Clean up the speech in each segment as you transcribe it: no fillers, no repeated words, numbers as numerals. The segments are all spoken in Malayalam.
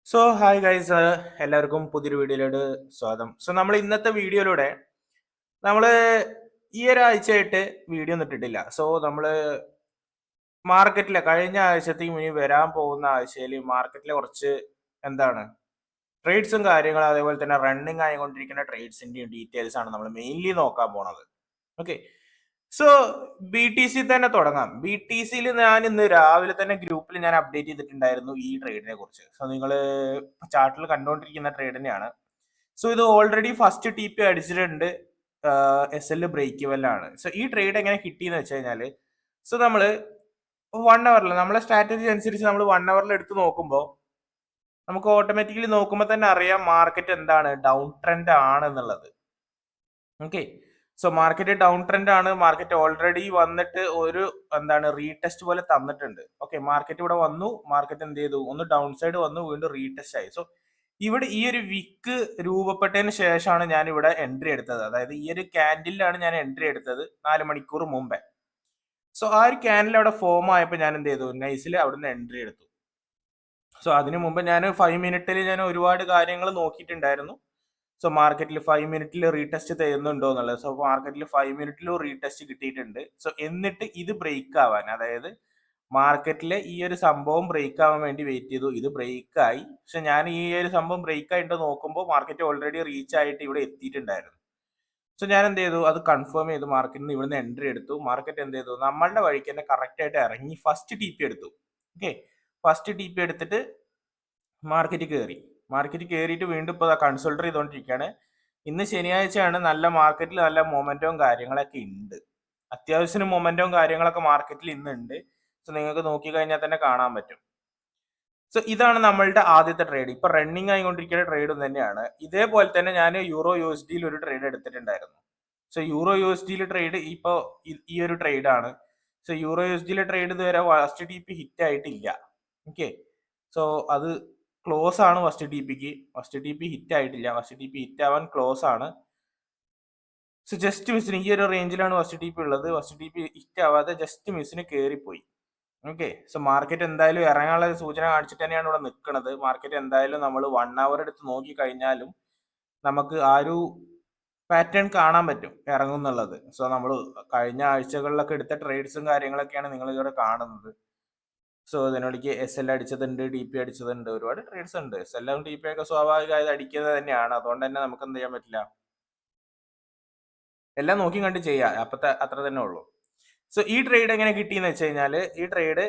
ഹായ് ഗൈസ്, എല്ലാവർക്കും പുതിയൊരു വീഡിയോയിലോട്ട് സ്വാഗതം. നമ്മൾ ഇന്നത്തെ വീഡിയോയിലൂടെ നമ്മൾ ഈ ഒരാഴ്ചയായിട്ട് വീഡിയോ ഒന്നും ഇട്ടിട്ടില്ല. നമ്മൾ മാർക്കറ്റിലെ കഴിഞ്ഞ ആഴ്ചത്തേക്കും ഇനി വരാൻ പോകുന്ന ആഴ്ചയിൽ മാർക്കറ്റിലെ കുറച്ച് എന്താണ് ട്രേഡ്സും കാര്യങ്ങളും അതേപോലെ തന്നെ റണ്ണിങ് ആയിക്കൊണ്ടിരിക്കുന്ന ട്രേഡ്സിന്റെയും ഡീറ്റെയിൽസ് ആണ് നമ്മൾ മെയിൻലി നോക്കാൻ പോണത്. Okay. So B T C തന്നെ തുടങ്ങാം. ബി ടി സിയിൽ ഞാൻ ഇന്ന് രാവിലെ തന്നെ ഗ്രൂപ്പിൽ ഞാൻ അപ്ഡേറ്റ് ചെയ്തിട്ടുണ്ടായിരുന്നു ഈ ട്രേഡിനെ കുറിച്ച്. നിങ്ങൾ ചാർട്ടിൽ കണ്ടുകൊണ്ടിരിക്കുന്ന ട്രേഡ് തന്നെയാണ്. ഇത് ഓൾറെഡി ഫസ്റ്റ് ടി പി അടിച്ചിട്ടുണ്ട്. എസ് എൽ ബ്രേക്ക് ഇവലാണ്. ഈ ട്രേഡ് എങ്ങനെ കിട്ടിയെന്ന് വെച്ച് കഴിഞ്ഞാൽ നമ്മൾ 1 അവറിൽ നമ്മളെ സ്ട്രാറ്റജി അനുസരിച്ച് നമ്മൾ 1 അവറിൽ എടുത്ത് നോക്കുമ്പോൾ നമുക്ക് ഓട്ടോമാറ്റിക്കലി നോക്കുമ്പോൾ തന്നെ അറിയാം മാർക്കറ്റ് എന്താണ് ഡൗൺ ട്രെൻഡ് ആണ് എന്നുള്ളത്. ഓക്കെ. മാർക്കറ്റ് ഡൗൺ ട്രെൻഡ് ആണ്. മാർക്കറ്റ് ഓൾറെഡി വന്നിട്ട് ഒരു എന്താണ് റീടെസ്റ്റ് പോലെ തന്നിട്ടുണ്ട്. ഓക്കെ, മാർക്കറ്റ് ഇവിടെ വന്നു, മാർക്കറ്റ് എന്ത് ചെയ്തു, ഒന്ന് ഡൗൺ സൈഡ് വന്നു, വീണ്ടും റീടെസ്റ്റ് ആയി. ഇവിടെ ഈ ഒരു വിക്ക് രൂപപ്പെട്ടതിന് ശേഷമാണ് ഞാൻ ഇവിടെ എൻട്രി എടുത്തത്. അതായത് ഈ ഒരു ക്യാൻഡിലാണ് ഞാൻ എൻട്രി എടുത്തത് 4 മണിക്കൂർ മുമ്പേ. ആ ഒരു ക്യാൻഡിൽ അവിടെ ഫോം ആയപ്പോൾ ഞാൻ എന്ത് ചെയ്തു, നൈസിൽ അവിടുന്ന് എൻട്രി എടുത്തു. അതിനു മുമ്പ് ഞാൻ 5 മിനിറ്റിൽ ഞാൻ ഒരുപാട് കാര്യങ്ങൾ നോക്കിയിട്ടുണ്ടായിരുന്നു. മാർക്കറ്റിൽ 5 മിനിറ്റിൽ റീടെസ്റ്റ് ചെയ്യുന്നുണ്ടോ എന്നുള്ളത്. മാർക്കറ്റിൽ 5 മിനിറ്റിലും റീടെസ്റ്റ് കിട്ടിയിട്ടുണ്ട്. എന്നിട്ട് ഇത് ബ്രേക്ക് ആവാൻ, അതായത് മാർക്കറ്റിലെ ഈ ഒരു സംഭവം ബ്രേക്ക് ആവാൻ വേണ്ടി വെയിറ്റ് ചെയ്തു. ഇത് ബ്രേക്ക് ആയി. ഞാൻ ഈ ഒരു സംഭവം ബ്രേക്ക് ആയിട്ട് നോക്കുമ്പോൾ മാർക്കറ്റ് ഓൾറെഡി റീച്ച് ആയിട്ട് ഇവിടെ എത്തിയിട്ടുണ്ടായിരുന്നു. ഞാൻ എന്ത് ചെയ്തു, അത് കൺഫേം ചെയ്തു, മാർക്കറ്റിൽ നിന്ന് ഇവിടുന്ന് എൻട്രി എടുത്തു. മാർക്കറ്റ് എന്ത് ചെയ്തു, നമ്മളുടെ വഴിക്ക് തന്നെ കറക്റ്റ് ആയിട്ട് ഇറങ്ങി ഫസ്റ്റ് ടി പി എടുത്തു. ഓക്കെ, ഫസ്റ്റ് ടി പി എടുത്തിട്ട് മാർക്കറ്റ് കയറി. മാർക്കറ്റ് കയറിയിട്ട് വീണ്ടും ഇപ്പോൾ കൺസൾട്ടർ ചെയ്തുകൊണ്ടിരിക്കുകയാണ്. ഇന്ന് ശനിയാഴ്ചയാണ്. നല്ല മാർക്കറ്റിൽ നല്ല മൊമെന്റവും കാര്യങ്ങളൊക്കെ ഉണ്ട്. അത്യാവശ്യം മൊമെന്റവും കാര്യങ്ങളൊക്കെ മാർക്കറ്റിൽ ഇന്നുണ്ട്. നിങ്ങൾക്ക് നോക്കി കഴിഞ്ഞാൽ തന്നെ കാണാൻ പറ്റും. ഇതാണ് നമ്മളുടെ ആദ്യത്തെ ട്രേഡ്. ഇപ്പൊ റണ്ണിങ് ആയിക്കൊണ്ടിരിക്കുന്ന ട്രേഡും തന്നെയാണ്. ഇതേപോലെ തന്നെ ഞാൻ യൂറോ യു എസ് ഡിയിൽ ഒരു ട്രേഡ് എടുത്തിട്ടുണ്ടായിരുന്നു. യൂറോ യു എസ് ഡിയിൽ ട്രേഡ് ഇപ്പൊ ഈ ഒരു ട്രേഡ് ആണ്. യൂറോ യു എസ് ഡിയിലെ ട്രേഡ് ഇതുവരെ ഫസ്റ്റ് ടി പി ഹിറ്റ് ആയിട്ടില്ല. ഓക്കെ, അത് ക്ലോസ് ആണ്. ഫസ്റ്റ് ടി പി ഹിറ്റ് ആയിട്ടില്ല. ഫസ്റ്റ് ടി പി ഹിറ്റ് ആവാൻ ക്ലോസ് ആണ്. ജസ്റ്റ് മിസ്സിന് ഈ ഒരു റേഞ്ചിലാണ് ഫസ്റ്റ് ടി പി ഉള്ളത്. ഫസ്റ്റ് ടി പി ഹിറ്റ് ആവാതെ ജസ്റ്റ് മിസ്സിന് കയറിപ്പോയി. ഓക്കെ, മാർക്കറ്റ് എന്തായാലും ഇറങ്ങാനുള്ള സൂചന കാണിച്ചിട്ട് തന്നെയാണ് ഇവിടെ നിൽക്കുന്നത്. മാർക്കറ്റ് എന്തായാലും നമ്മൾ 1 അവർ എടുത്ത് നോക്കി കഴിഞ്ഞാലും നമുക്ക് ആ ഒരു പാറ്റേൺ കാണാൻ പറ്റും ഇറങ്ങുന്നുള്ളത്. നമ്മൾ കഴിഞ്ഞ ആഴ്ചകളിലൊക്കെ എടുത്ത ട്രേഡ്സും കാര്യങ്ങളൊക്കെയാണ് നിങ്ങൾ ഇവിടെ കാണുന്നത്. ഇതിനോടേക്ക് എസ് എൽ അടിച്ചതുണ്ട്, ഡി പി അടിച്ചതുണ്ട്, ഒരുപാട് ട്രേഡ്സ് ഉണ്ട്. എസ് എല്ലും ഡി പി ഒക്കെ സ്വാഭാവികമായത് അടിക്കുന്നത് തന്നെയാണ്. അതുകൊണ്ട് തന്നെ നമുക്ക് എന്ത് ചെയ്യാൻ പറ്റില്ല, എല്ലാം നോക്കി കണ്ട് ചെയ്യാം. അപ്പത്തെ അത്ര തന്നെ ഉള്ളൂ. ഈ ട്രേഡ് എങ്ങനെ കിട്ടിയെന്ന് വെച്ച് കഴിഞ്ഞാൽ, ഈ ട്രേഡ്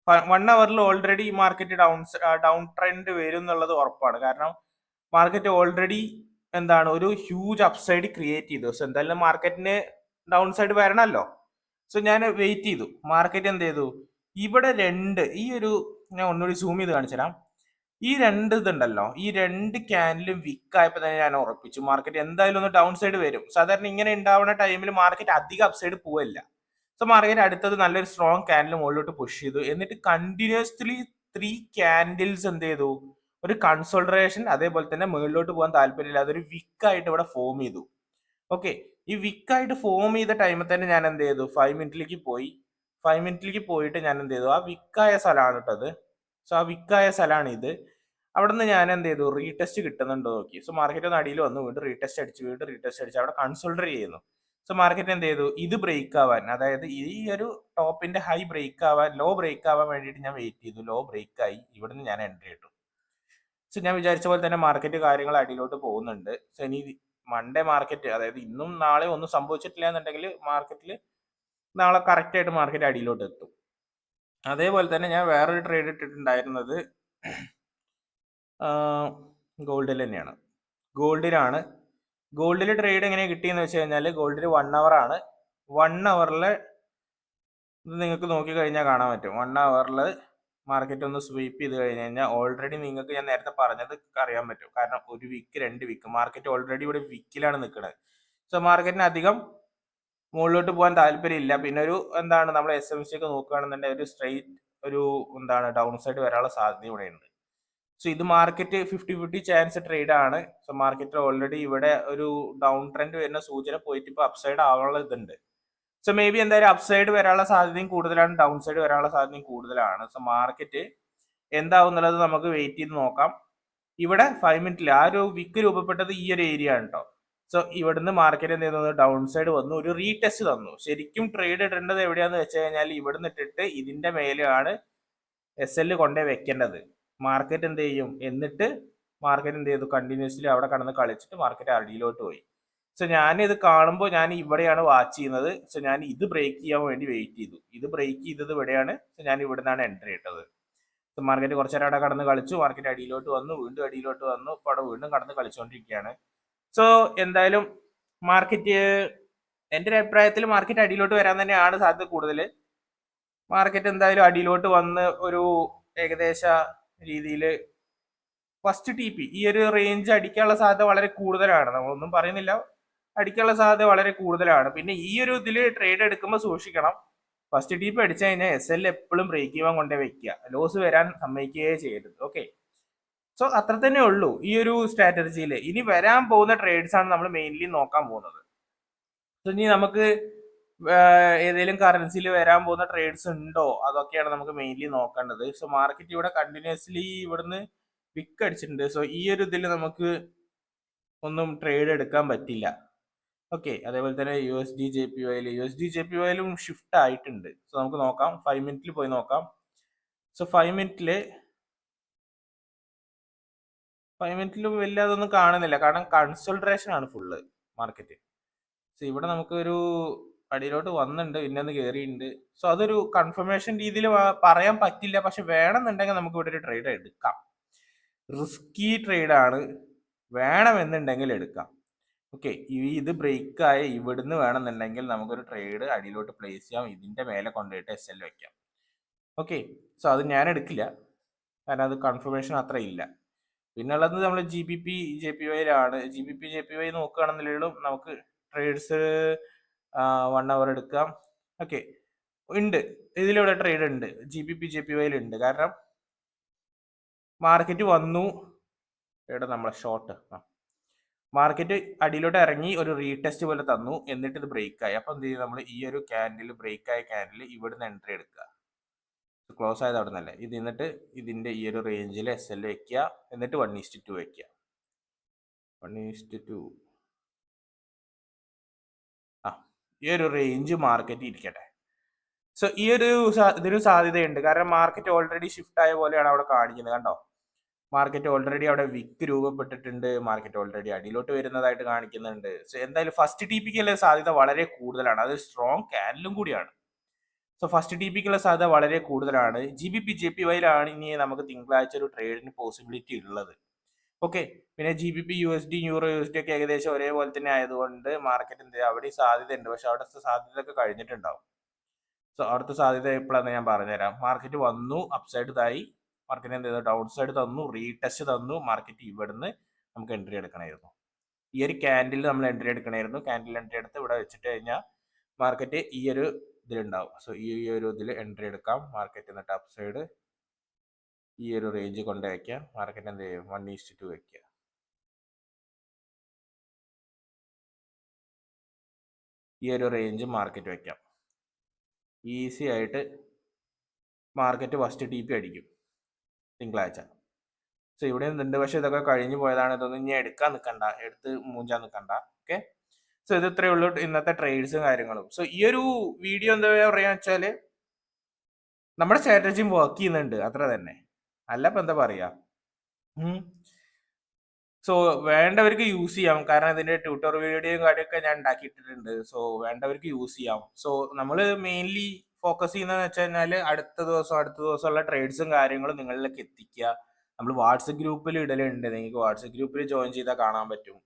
1 അവറിൽ ഓൾറെഡി മാർക്കറ്റ് ഡൗൺ ട്രെൻഡ് വരും എന്നുള്ളത് ഉറപ്പാണ്. കാരണം മാർക്കറ്റ് ഓൾറെഡി എന്താണ് ഒരു ഹ്യൂജ് അപ്സൈഡ് ക്രിയേറ്റ് ചെയ്തു. എന്തായാലും മാർക്കറ്റിന് ഡൗൺ സൈഡ് വരണമല്ലോ. ഞാൻ വെയിറ്റ് ചെയ്തു. മാർക്കറ്റ് എന്ത് ചെയ്തു, ഇവിടെ ഈ ഒരു ഞാൻ ഒന്നുകൂടി സൂം ചെയ്ത് കാണിച്ചു തരാം. ഈ ഇതുണ്ടല്ലോ, ഈ 2 ക്യാൻഡിലും വിക്കായപ്പോൾ തന്നെ ഞാൻ ഉറപ്പിച്ചു മാർക്കറ്റ് എന്തായാലും ഒന്ന് ഡൗൺ സൈഡ് വരും. സാധാരണ ഇങ്ങനെ ഉണ്ടാവുന്ന ടൈമിൽ മാർക്കറ്റ് അധികം അപ്സൈഡ് പോവില്ല. മാർക്കറ്റ് അടുത്തത് നല്ലൊരു സ്ട്രോങ് ക്യാൻഡിൽ മുകളിലോട്ട് പുഷ് ചെയ്തു. എന്നിട്ട് കണ്ടിന്യൂസ്ലി 3 ക്യാൻഡിൽസ് എന്ത് ചെയ്തു, ഒരു കൺസോൾട്ടറേഷൻ, അതേപോലെ തന്നെ മുകളിലോട്ട് പോകാൻ താല്പര്യമില്ല, അതൊരു വിക്കായിട്ട് ഇവിടെ ഫോം ചെയ്തു. ഓക്കെ, ഈ വിക്കായിട്ട് ഫോം ചെയ്ത ടൈമിൽ തന്നെ ഞാൻ എന്ത് ചെയ്തു, 5 മിനിറ്റിലേക്ക് പോയി. 5 മിനിറ്റിലേക്ക് പോയിട്ട് ഞാൻ എന്ത് ചെയ്തു, ആ വിക്കായ സ്ഥലമാണ് കേട്ടത്. ആ വിക്കായ സ്ഥലമാണ് ഇത്. അവിടെ നിന്ന് ഞാൻ എന്ത് ചെയ്തു, റീടെസ്റ്റ് കിട്ടുന്നുണ്ടോ നോക്കി. മാർക്കറ്റ് ഒന്ന് അടിയിൽ വന്നു, വീണ്ടും റീടെസ്റ്റ് അടിച്ച് അവിടെ കൺസോൾട്ടർ ചെയ്യുന്നു. മാർക്കറ്റ് എന്ത് ചെയ്തു, ഇത് ബ്രേക്ക് ആവാൻ, അതായത് ഈ ഒരു ടോപ്പിന്റെ ഹൈ ബ്രേക്ക് ആവാൻ, ലോ ബ്രേക്ക് ആവാൻ വേണ്ടിയിട്ട് ഞാൻ വെയിറ്റ് ചെയ്തു. ലോ ബ്രേക്ക് ആയി, ഇവിടുന്ന് ഞാൻ എൻട്രി ഇട്ടു. ഞാൻ വിചാരിച്ച പോലെ തന്നെ മാർക്കറ്റ് കാര്യങ്ങൾ അടിയിലോട്ട് പോകുന്നുണ്ട്. ഇനി മൺഡേ മാർക്കറ്റ്, അതായത് ഇന്നും നാളെ ഒന്നും സംഭവിച്ചിട്ടില്ല എന്നുണ്ടെങ്കിൽ മാർക്കറ്റിൽ നാളെ കറക്റ്റ് ആയിട്ട് മാർക്കറ്റ് അടിയിലോട്ട് എത്തും. അതേപോലെ തന്നെ ഞാൻ വേറൊരു ട്രേഡ് ഇട്ടിട്ടുണ്ടായിരുന്നത് ഗോൾഡിൽ തന്നെയാണ്. ഗോൾഡിൽ ട്രേഡ് എങ്ങനെ കിട്ടിയെന്ന് വെച്ച് കഴിഞ്ഞാൽ, ഗോൾഡിൽ 1 അവർ ആണ്. 1 അവറിൽ ഇത് നിങ്ങൾക്ക് നോക്കി കഴിഞ്ഞാൽ കാണാൻ പറ്റും. 1 അവറിൽ മാർക്കറ്റ് ഒന്ന് സ്വീപ്പ് ചെയ്ത് കഴിഞ്ഞ് കഴിഞ്ഞാൽ ഓൾറെഡി നിങ്ങൾക്ക് ഞാൻ നേരത്തെ പറഞ്ഞത് അറിയാൻ പറ്റും. കാരണം 1 വീക്ക് 2 വീക്ക് മാർക്കറ്റ് ഓൾറെഡി ഇവിടെ വിക്കിലാണ് നിൽക്കുന്നത്. മാർക്കറ്റിന് അധികം മുകളിലോട്ട് പോകാൻ താല്പര്യമില്ല. പിന്നെ ഒരു എന്താണ് നമ്മൾ SMC ഒക്കെ നോക്കുകയാണെന്നുണ്ടെങ്കിൽ ഒരു സ്ട്രെയിറ്റ് ഒരു എന്താണ് ഡൗൺ സൈഡ് വരാനുള്ള സാധ്യത ഇവിടെ ഉണ്ട്. ഇത് മാർക്കറ്റ് 50-50 ചാൻസ് ട്രേഡ് ആണ്. മാർക്കറ്റ് ഓൾറെഡി ഇവിടെ ഒരു ഡൗൺ ട്രെൻഡ് വരുന്ന സൂചന പോയിട്ട് ഇപ്പോൾ അപ്സൈഡ് ആവാനുള്ള ഇതുണ്ട്. മേ ബി എന്തായാലും അപ്സൈഡ് വരാനുള്ള സാധ്യതയും കൂടുതലാണ്, ഡൗൺ സൈഡ് വരാനുള്ള സാധ്യതയും കൂടുതലാണ്. മാർക്കറ്റ് എന്താവും എന്നുള്ളത് നമുക്ക് വെയിറ്റ് ചെയ്ത് നോക്കാം. ഇവിടെ 5 മിനിറ്റിൽ ആ ഒരു വിക്ക് രൂപപ്പെട്ടത് ഈ ഒരു ഏരിയ ആണ് കേട്ടോ. സോ ഇവിടുന്ന് മാർക്കറ്റ് എന്ത് ചെയ്യുന്നു, ഡൗൺ സൈഡ് വന്നു, ഒരു റീടെസ്റ്റ് തന്നു. ശരിക്കും ട്രേഡ് ഇടേണ്ടത് എവിടെയാന്ന് വെച്ച് കഴിഞ്ഞാൽ ഇവിടുന്ന് ഇട്ടിട്ട് ഇതിന്റെ മേലെയാണ് SL കൊണ്ടേ വെക്കേണ്ടത്. മാർക്കറ്റ് എന്ത് ചെയ്യും, എന്നിട്ട് മാർക്കറ്റ് എന്ത് ചെയ്തു, കണ്ടിന്യൂസ്ലി അവിടെ കടന്ന് കളിച്ചിട്ട് മാർക്കറ്റ് അടിയിലോട്ട് പോയി. സോ ഞാൻ ഇത് കാണുമ്പോൾ ഞാൻ ഇവിടെയാണ് വാച്ച് ചെയ്യുന്നത്. സോ ഞാൻ ഇത് ബ്രേക്ക് ചെയ്യാൻ വേണ്ടി വെയിറ്റ് ചെയ്തു. ഇത് ബ്രേക്ക് ചെയ്തത് ഇവിടെയാണ്. സോ ഞാൻ ഇവിടെ നിന്നാണ് എൻട്രി ഇട്ടത്. സോ മാർക്കറ്റ് കുറച്ച് നേരം അവിടെ കടന്ന് കളിച്ചു, മാർക്കറ്റ് അടിയിലോട്ട് വന്നു, വീണ്ടും അടിയിലോട്ട് വന്നു, ഇപ്പോൾ അവിടെ വീണ്ടും കടന്ന് കളിച്ചുകൊണ്ടിരിക്കുകയാണ്. സോ എന്തായാലും മാർക്കറ്റ്, എൻ്റെ ഒരു അഭിപ്രായത്തിൽ മാർക്കറ്റ് അടിയിലോട്ട് വരാൻ തന്നെയാണ് സാധ്യത കൂടുതൽ. മാർക്കറ്റ് എന്തായാലും അടിയിലോട്ട് വന്ന് ഒരു ഏകദേശ രീതിയിൽ ഫസ്റ്റ് TP ഈ ഒരു റേഞ്ച് അടിക്കാനുള്ള സാധ്യത വളരെ കൂടുതലാണ്. നമ്മളൊന്നും പറയുന്നില്ല, അടിക്കാനുള്ള സാധ്യത വളരെ കൂടുതലാണ്. പിന്നെ ഈ ഒരു ഇതിൽ ട്രേഡ് എടുക്കുമ്പോൾ സൂക്ഷിക്കണം. ഫസ്റ്റ് TP അടിച്ചു കഴിഞ്ഞാൽ SL എപ്പോഴും ബ്രേക്ക് ചെയ്യാൻ കൊണ്ടേ വെക്കുക, ലോസ് വരാൻ സമ്മതിക്കുകയേ ചെയ്യരുത്. ഓക്കെ, സോ അത്ര തന്നെ ഉള്ളൂ ഈ ഒരു സ്ട്രാറ്റജിയിൽ. ഇനി വരാൻ പോകുന്ന ട്രേഡ്സ് ആണ് നമ്മൾ മെയിൻലി നോക്കാൻ പോകുന്നത്. സോ ഇനി നമുക്ക് ഏതെങ്കിലും കറൻസിയിൽ വരാൻ പോകുന്ന ട്രേഡ്സ് ഉണ്ടോ, അതൊക്കെയാണ് നമുക്ക് മെയിൻലി നോക്കേണ്ടത്. സോ മാർക്കറ്റ് ഇവിടെ കണ്ടിന്യൂസ്ലി ഇവിടുന്ന് വിക്ക് അടിച്ചിട്ടുണ്ട്. സോ ഈ ഒരു ഇതിൽ നമുക്ക് ഒന്നും ട്രേഡ് എടുക്കാൻ പറ്റില്ല. ഓക്കെ, അതേപോലെ തന്നെ USD JPYയിലും ഷിഫ്റ്റ് ആയിട്ടുണ്ട്. സോ നമുക്ക് നോക്കാം, 5 മിനിറ്റിൽ പോയി നോക്കാം. സോ 5 മിനിറ്റിലും വലിയ അതൊന്നും കാണുന്നില്ല, കാരണം കൺസൾട്രേഷൻ ആണ് ഫുള്ള് മാർക്കറ്റ്. സോ ഇവിടെ നമുക്കൊരു അടിയിലോട്ട് വന്നിട്ടുണ്ട്, പിന്നെ ഒന്ന് കയറിയിട്ടുണ്ട്. സോ അതൊരു കൺഫർമേഷൻ രീതിയിൽ പറയാൻ പറ്റില്ല, പക്ഷെ വേണമെന്നുണ്ടെങ്കിൽ നമുക്ക് ഇവിടെ ഒരു ട്രേഡ് എടുക്കാം. റിസ്കി ട്രേഡാണ്, വേണമെന്നുണ്ടെങ്കിൽ എടുക്കാം. ഓക്കെ, ഇത് ബ്രേക്കായ ഇവിടുന്ന് വേണമെന്നുണ്ടെങ്കിൽ നമുക്കൊരു ട്രേഡ് അടിയിലോട്ട് പ്ലേസ് ചെയ്യാം, ഇതിന്റെ മേലെ കൊണ്ടുപോയിട്ട് SL വെക്കാം. ഓക്കെ, സോ അത് ഞാൻ എടുക്കില്ല, കാരണം അത് കൺഫർമേഷൻ അത്ര ഇല്ല. പിന്നെ ഉള്ളത് നമ്മൾ GBP JPYയിലാണ്. GBP JPY നോക്കുകയാണെന്നുണ്ടെങ്കിലും നമുക്ക് ട്രേഡ്സ് 1 അവർ എടുക്കാം. ഓക്കെ, ഉണ്ട്, ഇതിലൂടെ ട്രേഡ് ഉണ്ട്, GBP JPYയിൽ ഉണ്ട്. കാരണം മാർക്കറ്റ് വന്നു, ഇവിടെ നമ്മളെ ഷോർട്ട് മാർക്കറ്റ് അടിയിലോട്ട് ഇറങ്ങി ഒരു റീടെസ്റ്റ് പോലെ തന്നു, എന്നിട്ട് ഇത് ബ്രേക്ക് ആയി. അപ്പൊ എന്ത് ചെയ്യും, നമ്മൾ ഈ ഒരു ക്യാൻഡിൽ, ബ്രേക്ക് ആയ ക്യാൻഡിൽ ഇവിടുന്ന് എൻട്രി എടുക്കുക. ക്ലോസ് ആയത് അവിടെ നിന്നല്ലേ, ഇത് എന്നിട്ട് ഇതിന്റെ ഈ ഒരു റേഞ്ചിൽ SL വെക്കുക, എന്നിട്ട് 1:2 വെക്കുക. 1:2 ഈ ഒരു റേഞ്ച് മാർക്കറ്റ് ഇരിക്കട്ടെ. സോ ഈ ഒരു ഇതിന് സാധ്യതയുണ്ട്, കാരണം മാർക്കറ്റ് ഓൾറെഡി ഷിഫ്റ്റ് ആയ പോലെയാണ് അവിടെ കാണിക്കുന്നത്. കണ്ടോ, മാർക്കറ്റ് ഓൾറെഡി അവിടെ വിക്ക് രൂപപ്പെട്ടിട്ടുണ്ട്, മാർക്കറ്റ് ഓൾറെഡി അടിയിലോട്ട് വരുന്നതായിട്ട് കാണിക്കുന്നുണ്ട്. സോ എന്തായാലും ഫസ്റ്റ് TPക്കുള്ള സാധ്യത വളരെ കൂടുതലാണ്, അത് സ്ട്രോങ് ക്യാൻഡിലും കൂടിയാണ്. സോ ഫസ്റ്റ് TPക്കുള്ള സാധ്യത വളരെ കൂടുതലാണ്. GBP JPYയിലാണ് ഇനി നമുക്ക് തിങ്കളാഴ്ച ഒരു ട്രേഡിന് പോസിബിലിറ്റി ഉള്ളത്. ഓക്കെ, പിന്നെ GBP USD യൂറോ USD ഒക്കെ ഏകദേശം ഒരേപോലെ തന്നെ ആയതുകൊണ്ട് മാർക്കറ്റ് എന്ത് അവിടെ സാധ്യത ഉണ്ട്, പക്ഷെ അവിടുത്തെ സാധ്യതയൊക്കെ കഴിഞ്ഞിട്ടുണ്ടാവും. സോ അവിടുത്തെ സാധ്യത എപ്പോഴാണെന്ന് ഞാൻ പറഞ്ഞുതരാം. മാർക്കറ്റ് വന്നു, അപ്സൈഡ് ഇതായി, മാർക്കറ്റ് എന്ത് ചെയ്തു, ഡൗൺ സൈഡ് തന്നു, റീടെസ്റ്റ് തന്നു, മാർക്കറ്റ് ഇവിടുന്ന് നമുക്ക് എൻട്രി എടുക്കണമായിരുന്നു. ഈ ഒരു ക്യാൻഡിൽ നമ്മൾ എൻട്രി എടുക്കണമായിരുന്നു. ക്യാൻഡിൽ എൻട്രി എടുത്ത് ഇവിടെ വെച്ചിട്ട് കഴിഞ്ഞാൽ മാർക്കറ്റ് ഈ ഒരു ഇതിലുണ്ടാവും. സോ ഈ ഒരു ഇതിൽ എൻട്രി എടുക്കാം. മാർക്കറ്റ് എന്നിട്ട് അപ്സൈഡ് ഈ ഒരു റേഞ്ച് കൊണ്ട് വയ്ക്കാം. മാർക്കറ്റ് എന്ത് ചെയ്യും, 1:2 വെക്കുക. ഈ ഒരു റേഞ്ച് മാർക്കറ്റ് വെക്കാം. ഈസി ആയിട്ട് മാർക്കറ്റ് ഫസ്റ്റ് TP അടിക്കും തിങ്കളാഴ്ച. സോ ഇവിടെ ഉണ്ട്, പക്ഷെ ഇതൊക്കെ കഴിഞ്ഞു പോയതാണ്. ഇതൊന്നും ഇനി എടുക്കാൻ നിൽക്കണ്ട, എടുത്ത് മൂഞ്ചാൻ നിൽക്കണ്ട. ഓക്കെ, സോ ഇത് ഇത്രയേ ഉള്ളൂ ഇന്നത്തെ ട്രേഡ്സും കാര്യങ്ങളും. സോ ഈ ഒരു വീഡിയോ എന്താ പറയാ വെച്ചാല്, നമ്മുടെ സ്ട്രാറ്റജിയും വർക്ക് ചെയ്യുന്നുണ്ട്, അത്ര തന്നെ. അല്ല ഇപ്പൊ എന്താ പറയാ. സോ വേണ്ടവർക്ക് യൂസ് ചെയ്യാം, കാരണം ഇതിന്റെ ട്യൂട്ടോറിയൽ വീഡിയോയും കാര്യമൊക്കെ ഞാൻ ഉണ്ടാക്കിയിട്ടുണ്ട്. സോ വേണ്ടവർക്ക് യൂസ് ചെയ്യാം. സോ നമ്മൾ മെയിൻലി ഫോക്കസ് ചെയ്യുന്നതെന്ന് വെച്ച് കഴിഞ്ഞാൽ അടുത്ത ദിവസമുള്ള ട്രേഡ്സും കാര്യങ്ങളും നിങ്ങളിലേക്ക് എത്തിക്കുക. നമ്മൾ വാട്സപ്പ് ഗ്രൂപ്പിൽ ഇടലുണ്ട്, നിങ്ങൾക്ക് വാട്സപ്പ് ഗ്രൂപ്പിൽ ജോയിൻ ചെയ്താൽ കാണാൻ പറ്റും.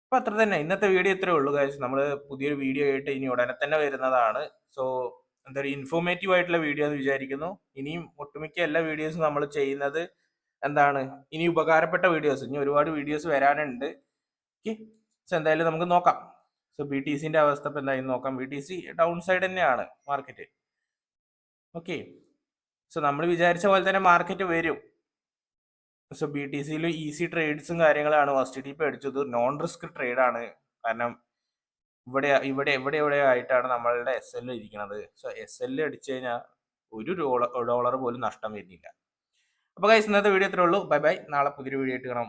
അപ്പൊ അത്ര തന്നെ, ഇന്നത്തെ വീഡിയോ ഇത്രേ ഉള്ളൂ ഗൈസ്. നമ്മൾ പുതിയൊരു വീഡിയോ ആയിട്ട് ഇനി ഉടനെ തന്നെ വരുന്നതാണ്. സോ എന്താ ഇൻഫോർമേറ്റീവ് ആയിട്ടുള്ള വീഡിയോ എന്ന് വിചാരിക്കുന്നു. ഇനിയും ഒട്ടുമിക്ക എല്ലാ വീഡിയോസും നമ്മൾ ചെയ്യുന്നത് എന്താണ്, ഇനി ഉപകാരപ്പെട്ട വീഡിയോസ്, ഇനി ഒരുപാട് വീഡിയോസ് വരാനുണ്ട്. ഓക്കെ, സോ എന്തായാലും നമുക്ക് നോക്കാം. സോ BTCന്റെ അവസ്ഥ ഇപ്പൊ എന്തായാലും നോക്കാം. BTC ഡൗൺ സൈഡ് തന്നെയാണ് മാർക്കറ്റ്. ഓക്കെ, സോ നമ്മൾ വിചാരിച്ച പോലെ തന്നെ മാർക്കറ്റ് വരും. സോ BTCയിൽ ഈസി ട്രേഡ്സും കാര്യങ്ങളാണ്. ഫസ്റ്റ് TP അടിച്ചത് നോൺ റിസ്ക് ട്രേഡ് ആണ്, കാരണം ഇവിടെ ആയിട്ടാണ് നമ്മളുടെ SL ഇരിക്കുന്നത്. സോ SL അടിച്ചു കഴിഞ്ഞാൽ $1 പോലും നഷ്ടം വരുന്നില്ല. അപ്പോൾ ഗൈസ് ഇന്നത്തെ വീഡിയോ ഇത്രേ ഉള്ളൂ. Bye bye. നാളെ പുതിയൊരു വീഡിയോ ആയിട്ട് കാണാം.